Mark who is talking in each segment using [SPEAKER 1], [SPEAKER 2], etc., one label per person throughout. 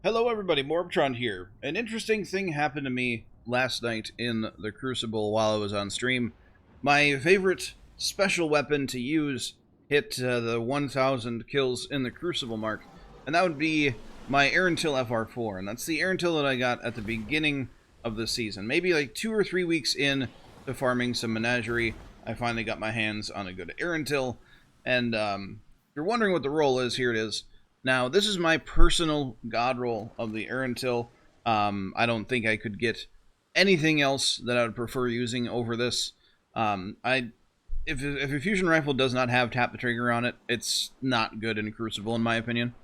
[SPEAKER 1] Hello everybody, MorbTron here. An interesting thing happened to me last night in the Crucible while I was on stream. My favorite special weapon to use hit the 1,000 kills in the Crucible mark, and that would be my Erentil FR4, and that's the Erentil that I got at the beginning of the season. Maybe like 2 or 3 weeks in to farming some Menagerie, I finally got my hands on a good Erentil, and if you're wondering what the roll is, here it is. Now, this is my personal God Roll of the Erentil. I don't think I could get anything else that I would prefer using over this. If a fusion rifle does not have tap the trigger on it, it's not good in Crucible, in my opinion.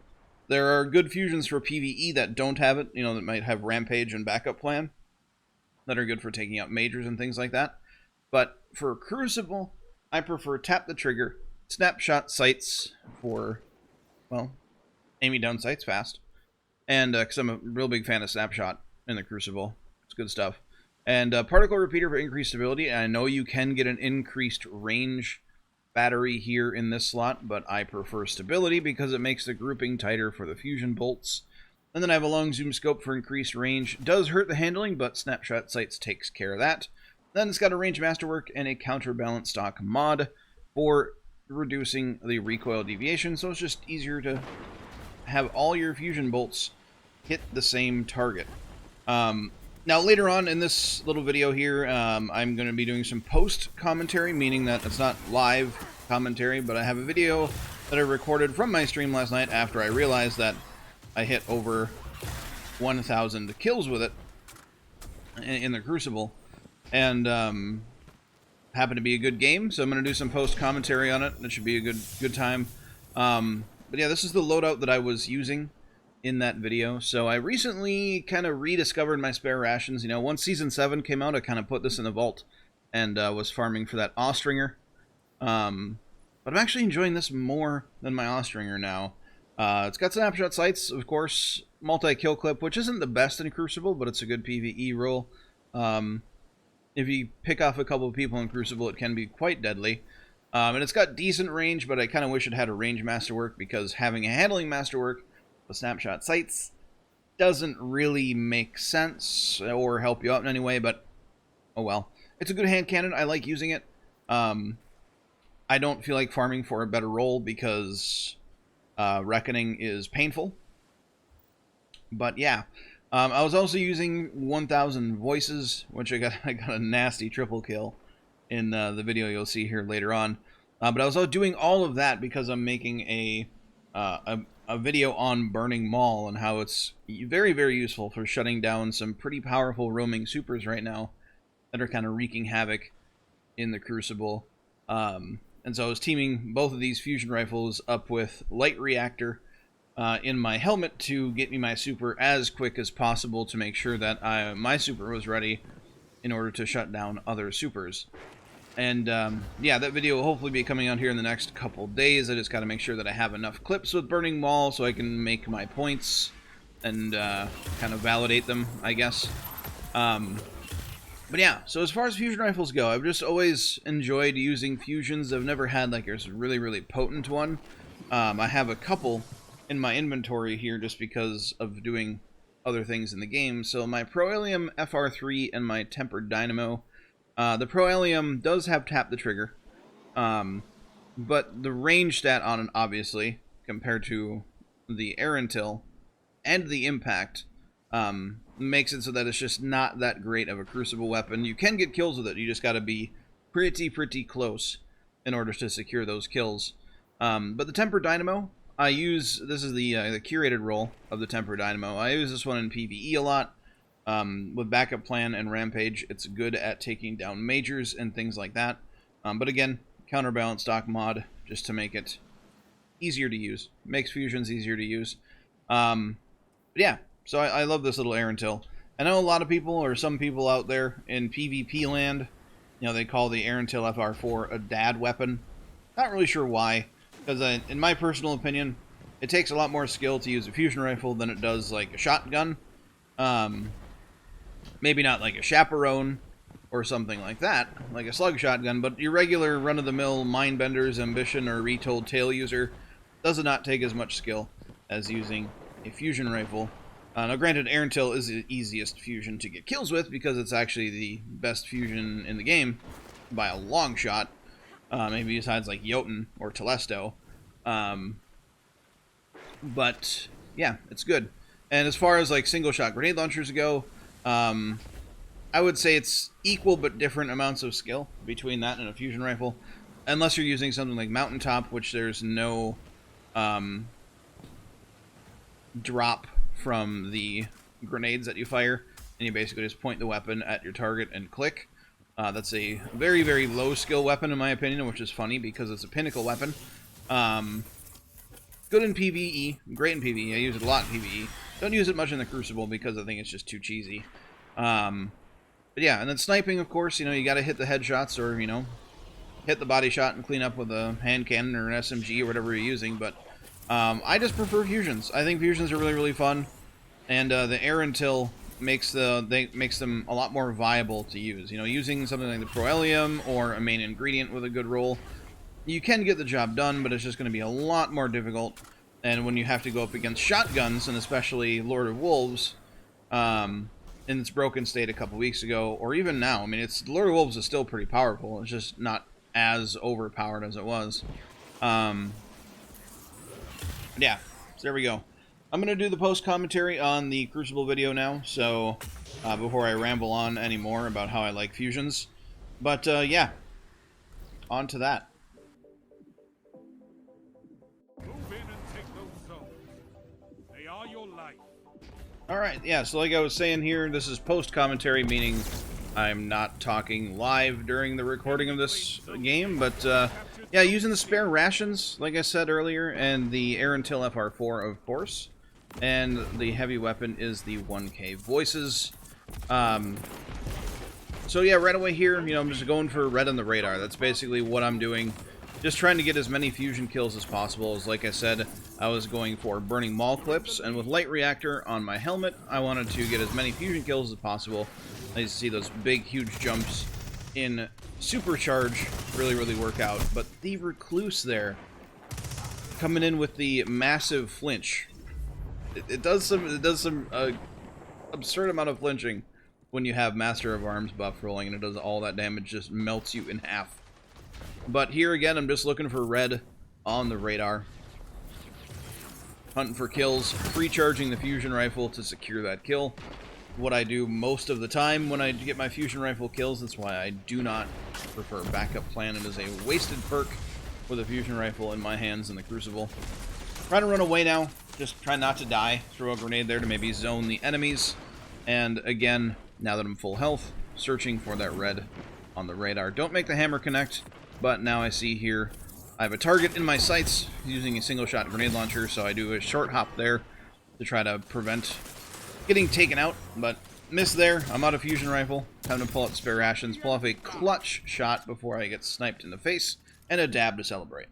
[SPEAKER 1] There are good fusions for PvE that don't have it, that might have Rampage and Backup Plan, that are good for taking out majors and things like that. But for Crucible, I prefer tap the trigger, snapshot sights for, well, aiming down sights fast, and because I'm a real big fan of snapshot in the Crucible. It's good stuff. And particle repeater for increased stability. And I know you can get an increased range battery here in this slot, but I prefer stability because it makes the grouping tighter for the fusion bolts. And then I have a long zoom scope for increased range. Does hurt the handling, but snapshot sights takes care of that. Then it's got a range masterwork and a counterbalance stock mod for reducing the recoil deviation, so it's just easier to have all your fusion bolts hit the same target. Now later on in this little video here, I'm going to be doing some post commentary, meaning that it's not live commentary, but I have a video that I recorded from my stream last night after I realized that I hit over 1,000 kills with it in the Crucible, and happened to be a good game, so I'm going to do some post commentary on it. It should be a good time. But yeah, this is the loadout that I was using in that video. So I recently kind of rediscovered my spare rations. Once Season 7 came out, I kind of put this in the vault and was farming for that Austringer. But I'm actually enjoying this more than my Austringer now. It's got snapshot sights, of course, multi-kill clip, which isn't the best in Crucible, but it's a good PvE roll. If you pick off a couple of people in Crucible, it can be quite deadly. And it's got decent range, but I kind of wish it had a range masterwork, because having a handling masterwork with snapshot sights doesn't really make sense or help you out in any way, but oh well. It's a good hand cannon. I like using it. I don't feel like farming for a better roll because Reckoning is painful. But yeah. I was also using 1,000 voices, which I got a nasty triple kill in the video you'll see here later on. But I was doing all of that because I'm making a video on Burning Maul and how it's very, very useful for shutting down some pretty powerful roaming supers right now that are kind of wreaking havoc in the Crucible. And so I was teaming both of these fusion rifles up with Light Reactor in my helmet to get me my super as quick as possible to make sure that my super was ready in order to shut down other supers. And yeah, that video will hopefully be coming out here in the next couple days. I just got to make sure that I have enough clips with Burning Maul so I can make my points and kind of validate them, I guess. But yeah, so as far as fusion rifles go, I've just always enjoyed using fusions. I've never had like a really, really potent one. I have a couple in my inventory here just because of doing other things in the game. So my Proelium FR4 and my Tempered Dynamo. The Proelium does have tap the trigger, but the range stat on it, obviously, compared to the Erentil and the impact, makes it so that it's just not that great of a Crucible weapon. You can get kills with it, you just gotta be pretty close in order to secure those kills. But the Tempered Dynamo, I use, this is the curated roll of the Tempered Dynamo. I use this one in PvE a lot. With Backup Plan and Rampage, it's good at taking down majors and things like that. But again, counterbalance stock mod, just to make it easier to use. Makes fusions easier to use. But yeah, so I love this little Erentil. I know a lot of people, or some people out there in PvP land, they call the Erentil FR4 a dad weapon. Not really sure why, because in my personal opinion, it takes a lot more skill to use a fusion rifle than it does like a shotgun. Maybe not like a chaperone or something like that, like a slug shotgun, but your regular run-of-the-mill Mindbender's Ambition or Retold Tail user does not take as much skill as using a fusion rifle Now, granted, Erentil is the easiest fusion to get kills with because it's actually the best fusion in the game by a long shot. Maybe besides like Jotun or Telesto. But yeah, it's good. And as far as like single shot grenade launchers go, I would say it's equal but different amounts of skill between that and a fusion rifle. Unless you're using something like Mountaintop, which there's no drop from the grenades that you fire, and you basically just point the weapon at your target and click. That's a very, very low skill weapon in my opinion, which is funny because it's a pinnacle weapon. Good in PvE, great in PvE. I use it a lot in PvE. Don't use it much in the Crucible because I think it's just too cheesy. But yeah, and then sniping, of course, you got to hit the headshots or, hit the body shot and clean up with a hand cannon or an SMG or whatever you're using. But I just prefer fusions. I think fusions are really, really fun. And the Erentil makes them a lot more viable to use. Using something like the Proelium or a main ingredient with a good roll, you can get the job done, but it's just going to be a lot more difficult. And when you have to go up against shotguns, and especially Lord of Wolves, in its broken state a couple weeks ago, or even now, Lord of Wolves is still pretty powerful. It's just not as overpowered as it was. Yeah, so there we go. I'm going to do the post-commentary on the Crucible video now, so before I ramble on any more about how I like fusions. But, yeah, on to that.
[SPEAKER 2] Move in and take those zones. They are your life.
[SPEAKER 1] Alright, yeah, so like I was saying here, this is post-commentary, meaning I'm not talking live during the recording of this game, but, yeah, using the spare rations, like I said earlier, and the Erentil FR4, of course. And the heavy weapon is the 1K Voices. So yeah, right away here, I'm just going for red on the radar. That's basically what I'm doing. Just trying to get as many fusion kills as possible. As like I said, I was going for burning maul clips, and with light reactor on my helmet, I wanted to get as many fusion kills as possible. I used to see those big, huge jumps in supercharge really, really work out. But the Recluse there, coming in with the massive flinch. It does some absurd amount of flinching when you have Master of Arms buff rolling, and it does all that damage, just melts you in half. But here again, I'm just looking for red on the radar. Hunting for kills, pre-charging the fusion rifle to secure that kill. What I do most of the time when I get my fusion rifle kills. That's why I do not prefer backup plan. It is a wasted perk with a fusion rifle in my hands in the Crucible. Trying to run away now. Just try not to die. Throw a grenade there to maybe zone the enemies. And again, now that I'm full health, searching for that red on the radar. Don't make the hammer connect, but now I see here I have a target in my sights using a single shot grenade launcher, so I do a short hop there to try to prevent getting taken out, but miss there. I'm out of fusion rifle. Time to pull out spare rations, pull off a clutch shot before I get sniped in the face, and a dab to celebrate.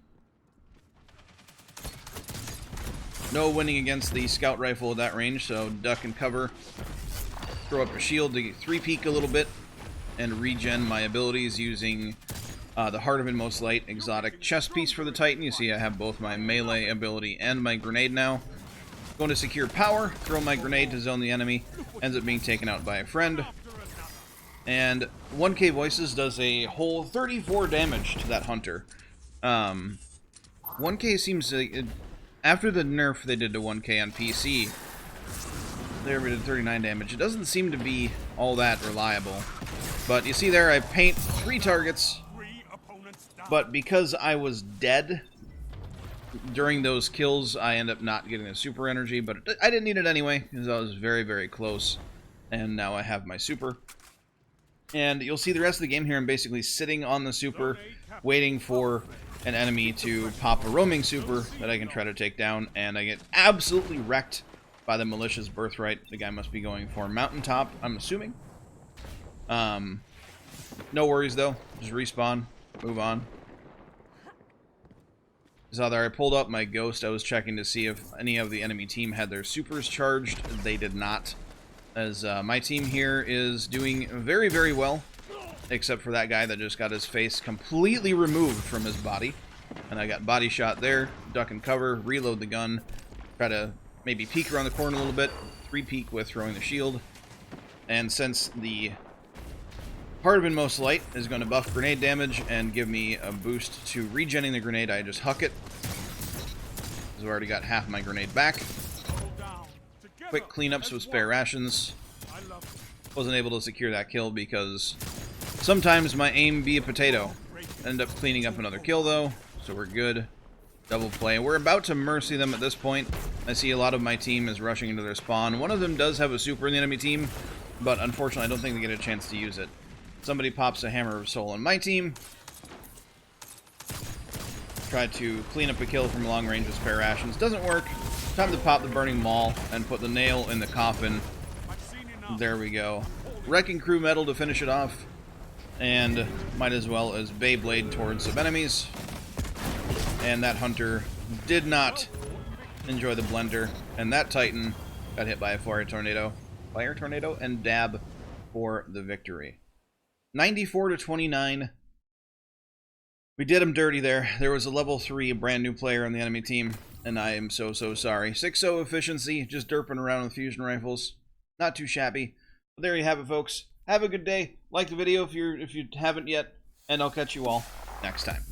[SPEAKER 1] No winning against the scout rifle at that range, so duck and cover. Throw up a shield to get 3-peek a little bit and regen my abilities using the Heart of Inmost Light exotic chest piece for the Titan. You see I have both my melee ability and my grenade now. Going to secure power, throw my grenade to zone the enemy, ends up being taken out by a friend. And 1K Voices does a whole 34 damage to that hunter. 1K seems to... After the nerf they did to 1K on PC, they did 39 damage. It doesn't seem to be all that reliable. But you see there, I paint 3 targets, but because I was dead during those kills, I end up not getting the super energy, but I didn't need it anyway, because I was very, very close. And now I have my super. And you'll see the rest of the game here, I'm basically sitting on the super, waiting for an enemy to pop a roaming super that I can try to take down, and I get absolutely wrecked by the malicious birthright. The guy must be going for Mountaintop, I'm assuming. No worries though, just respawn, move on. So there, I pulled up my ghost. I was checking to see if any of the enemy team had their supers charged. They did not, as my team here is doing very, very well. Except for that guy that just got his face completely removed from his body. And I got body shot there, duck and cover, reload the gun, try to maybe peek around the corner a little bit, 3-peek with throwing the shield. And since the Heart of Inmost Light is going to buff grenade damage and give me a boost to regenning the grenade, I just huck it. I've already got half my grenade back. Quick cleanups with spare rations. Wasn't able to secure that kill because sometimes my aim be a potato. End up cleaning up another kill though, so we're good. Double play. We're about to mercy them at this point. I see a lot of my team is rushing into their spawn. One of them does have a super in the enemy team, but unfortunately I don't think they get a chance to use it. Somebody pops a Hammer of Soul on my team. Try to clean up a kill from long range with spare rations. Doesn't work. Time to pop the Burning Maul and put the nail in the coffin. There we go. Wrecking Crew Medal to finish it off. And might as well as Beyblade towards some enemies. And that Hunter did not enjoy the blender. And that Titan got hit by a Fire Tornado. Fire Tornado and dab for the victory. 94-29. We did him dirty there. There was a level 3 brand new player on the enemy team, and I am so sorry. 6-0 efficiency, just derping around with fusion rifles. Not too shabby. But there you have it, folks. Have a good day. Like the video if you haven't yet, and I'll catch you all next time.